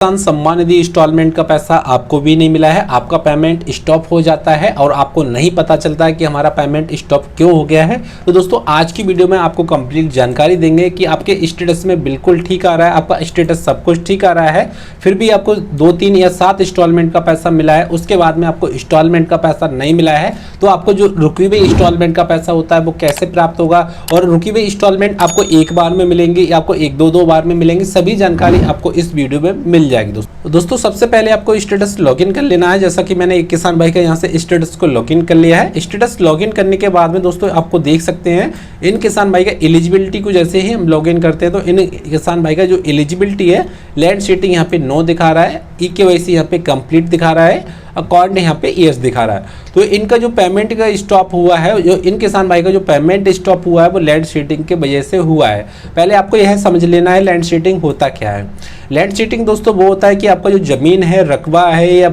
किसान सम्मान निधि इंस्टॉलमेंट का पैसा आपको भी नहीं मिला है, आपका पेमेंट स्टॉप हो जाता है और आपको नहीं पता चलता है कि हमारा पेमेंट स्टॉप क्यों हो गया है। तो दोस्तों आज की वीडियो में आपको कंप्लीट जानकारी देंगे कि आपके स्टेटस में बिल्कुल ठीक आ रहा है, आपका स्टेटस सब कुछ ठीक आ रहा है, फिर भी आपको 2, 3 या 7 इंस्टॉलमेंट का पैसा मिला है, उसके बाद में आपको इंस्टॉलमेंट का पैसा नहीं मिला है, तो आपको जो रुकी हुई इंस्टॉलमेंट का पैसा होता है वो कैसे प्राप्त होगा और रुकी हुई इंस्टॉलमेंट आपको एक बार में मिलेंगी या आपको 1-2 बार में मिलेंगी, सभी जानकारी आपको इस वीडियो में मिल जाएगी। दोस्तों सबसे पहले आपको स्टेटस लॉगिन कर लेना है। जैसा कि मैंने एक किसान भाई का यहाँ से स्टेटस को लॉगिन कर लिया है। स्टेटस लॉगिन करने के बाद में दोस्तों आपको देख सकते हैं इन किसान भाई का एलिजिबिलिटी को जैसे ही हम लॉगिन करते हैं तो इन किसान भाई का जो एलिजिबिलिटी है, लैंड सीटिंग यहाँ पे नो दिखा रहा है, EKYC यहाँ पे कंप्लीट दिखा रहा है, अकाउंट यहाँ पे यस दिखा रहा है। तो इनका जो पेमेंट का स्टॉप हुआ है, जो इन किसान भाई का जो पेमेंट स्टॉप हुआ है वो लैंड सीटिंग के वजह से हुआ है। पहले आपको यह समझ लेना है लैंड सीटिंग होता क्या है। लैंड सीटिंग दोस्तों वो होता है कि आपका जो जमीन है, रकबा है या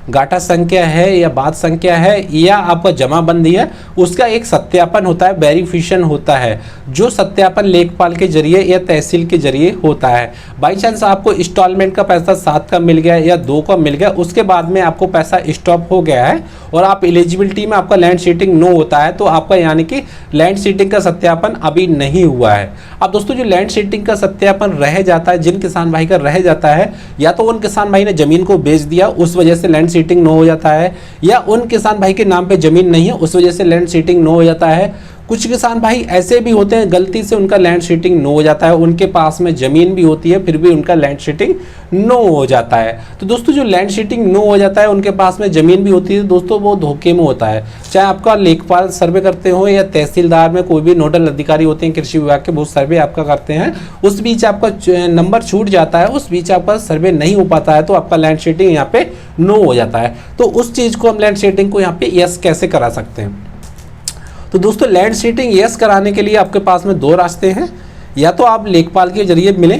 गाटा संख्या है या बात संख्या है या आपका जमाबंदी है, उसका एक सत्यापन होता है, वेरिफिकेशन होता है, जो सत्यापन लेखपाल के जरिए या तहसील के जरिए होता है। बाई चांस आपको इंस्टॉलमेंट का पैसा 7 का मिल गया या 2 का मिल गया, उसके बाद में आपको पैसा स्टॉप हो गया है और आप एलिजिबिलिटी में आपका लैंड सीटिंग नो होता है, तो आपका यानी कि लैंड सीटिंग का सत्यापन अभी नहीं हुआ है। अब दोस्तों जो लैंड सीटिंग का सत्यापन रह जाता है, जिन किसान भाई का रह जाता है, या तो उन किसान भाई ने जमीन को बेच दिया उस वजह से लैंड सीटिंग नो हो जाता है, या उन किसान भाई के नाम पे जमीन नहीं है उस वजह से लैंड सीटिंग नो हो जाता है। कुछ किसान भाई ऐसे भी होते हैं गलती से उनका लैंड सीटिंग नो हो जाता है, उनके पास में जमीन भी होती है फिर भी उनका लैंड सीटिंग नो हो जाता है। तो दोस्तों जो लैंड सीटिंग नो हो जाता है, उनके पास में जमीन भी होती है, दोस्तों वो धोखे में होता है। चाहे आपका लेखपाल सर्वे करते हो या तहसीलदार में कोई भी नोडल अधिकारी होते हैं कृषि विभाग के, वो सर्वे आपका करते हैं, उस बीच आपका नंबर छूट जाता है, उस बीच आपका सर्वे नहीं हो पाता है, तो आपका लैंड सीटिंग यहाँ पे नो हो जाता है। तो उस चीज को हम लैंड सीटिंग को यहाँ पे यस कैसे करा सकते हैं। तो दोस्तों लैंड सीटिंग यस कराने के लिए आपके पास में 2 रास्ते हैं, या तो आप लेखपाल के जरिए मिलें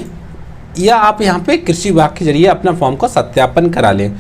या आप यहाँ पे कृषि विभाग के जरिए अपना फॉर्म का सत्यापन करा लें।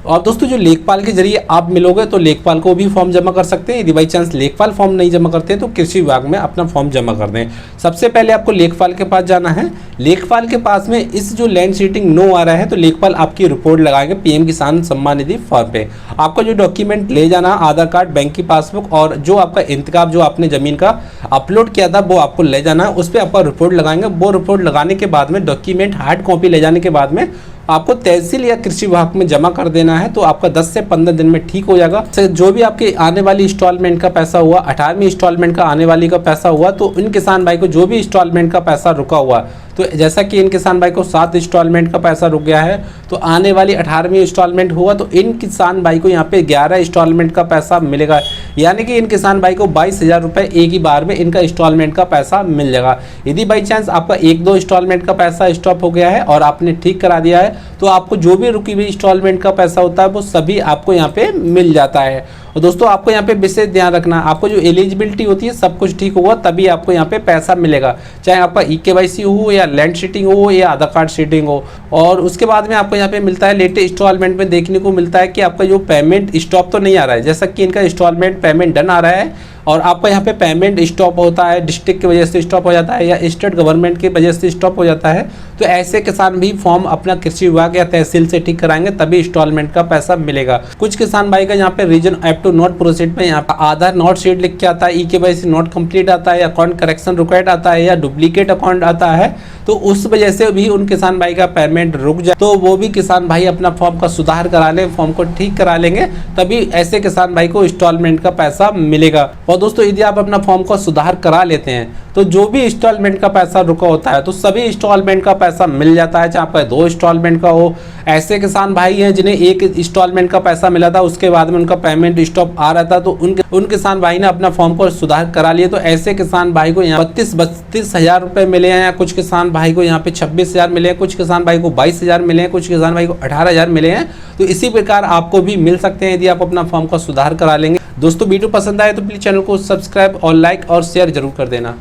और दोस्तों जो लेखपाल के जरिए आप मिलोगे तो लेखपाल को भी फॉर्म जमा कर सकते हैं। यदि बाई चांस लेखपाल फॉर्म नहीं जमा करते हैं तो कृषि विभाग में अपना फॉर्म जमा कर दें। सबसे पहले आपको लेखपाल के पास जाना है। लेखपाल के पास में इस जो लैंड सीटिंग नो आ रहा है तो लेखपाल आपकी रिपोर्ट लगाएंगे PM किसान सम्मान निधि फॉर्म पे। आपका जो डॉक्यूमेंट ले जाना, आधार कार्ड, बैंक की पासबुक और जो आपका इंतकाब जो आपने जमीन का अपलोड किया था वो आपको ले जाना है, उस पर आपका रिपोर्ट लगाएंगे। वो रिपोर्ट लगाने के बाद में डॉक्यूमेंट हार्ड कॉपी ले जाने के बाद में आपको तहसील या कृषि विभाग में जमा कर देना है, तो आपका 10 से 15 दिन में ठीक हो जाएगा। जो भी आपके आने वाली इंस्टॉलमेंट का पैसा हुआ, 18वीं इंस्टॉलमेंट का आने वाली का पैसा हुआ, तो इन किसान भाई को जो भी इंस्टॉलमेंट का पैसा रुका हुआ, तो जैसा कि इन किसान भाई को 7 इंस्टॉलमेंट का पैसा रुक गया है, तो आने वाली 18वीं इंस्टॉलमेंट हुआ तो इन किसान भाई को यहाँ पे 11 इंस्टॉलमेंट का पैसा मिलेगा, यानी कि इन किसान भाई को 22,000 रुपये एक ही बार में इनका इंस्टॉलमेंट का पैसा मिल जाएगा। यदि बाई चांस आपका 1-2 इंस्टॉलमेंट का पैसा स्टॉप हो गया है और आपने ठीक करा दिया है, तो आपको जो भी रुकी हुई इंस्टॉलमेंट का पैसा होता है वो सभी आपको यहाँ पे मिल जाता है। और दोस्तों आपको यहाँ पे विशेष ध्यान रखना, आपको जो एलिजिबिलिटी होती है सब कुछ ठीक होगा तभी आपको यहाँ पे पैसा मिलेगा, चाहे आपका EKYC हो या लैंड सीटिंग हो या आधार कार्ड सीटिंग हो। और उसके बाद में आपको यहाँ पे मिलता है लेटेस्ट इंस्टॉलमेंट में देखने को मिलता है कि आपका जो पेमेंट स्टॉप तो नहीं आ रहा है, जैसा कि इनका इंस्टॉलमेंट पेमेंट डन आ रहा है और आपका यहाँ पे पेमेंट स्टॉप होता है, डिस्ट्रिक्ट की वजह से स्टॉप हो जाता है या स्टेट गवर्नमेंट की वजह से स्टॉप हो जाता है, तो ऐसे किसान भी फॉर्म अपना कृषि विभाग या तहसील से ठीक कराएंगे तभी इंस्टॉलमेंट का पैसा मिलेगा। कुछ किसान भाई का यहाँ पे reason app to not proceed में यहाँ पे आधार नॉट शीट लिख के आता है, EKYC नॉट कंप्लीट आता है, अकाउंट करेक्शन रिक्वायर्ड आता है या डुप्लीकेट अकाउंट आता है, तो उस वजह से भी उन किसान भाई का पेमेंट रुक जाए, तो वो भी किसान भाई अपना फॉर्म का सुधार करा लें, फॉर्म को ठीक करा लेंगे, तभी ऐसे किसान भाई को इंस्टॉलमेंट का पैसा मिलेगा। और दोस्तों यदि आप अपना फॉर्म का सुधार करा लेते हैं तो जो भी इंस्टॉलमेंट का पैसा रुका होता है तो सभी इंस्टॉलमेंट का पैसा मिल जाता है, चाहे आपका 2 इंस्टॉलमेंट का हो। ऐसे किसान भाई हैं जिन्हें 1 इंस्टॉलमेंट का पैसा मिला था, उसके बाद में उनका पेमेंट स्टॉप आ रहा था, तो उन किसान भाई ने अपना फॉर्म को सुधार करा लिया, तो ऐसे किसान भाई को यहाँ 32,000 रुपये मिले हैं, या कुछ किसान भाई को यहाँ पे 26,000 मिले हैं, कुछ किसान भाई को 22,000 मिले हैं, कुछ किसान भाई को 18,000 मिले हैं। तो इसी प्रकार आपको भी मिल सकते हैं यदि आप अपना फॉर्म का सुधार करा लेंगे। दोस्तों वीडियो पसंद आए तो प्लीज चैनल को सब्सक्राइब और लाइक और शेयर जरूर कर देना।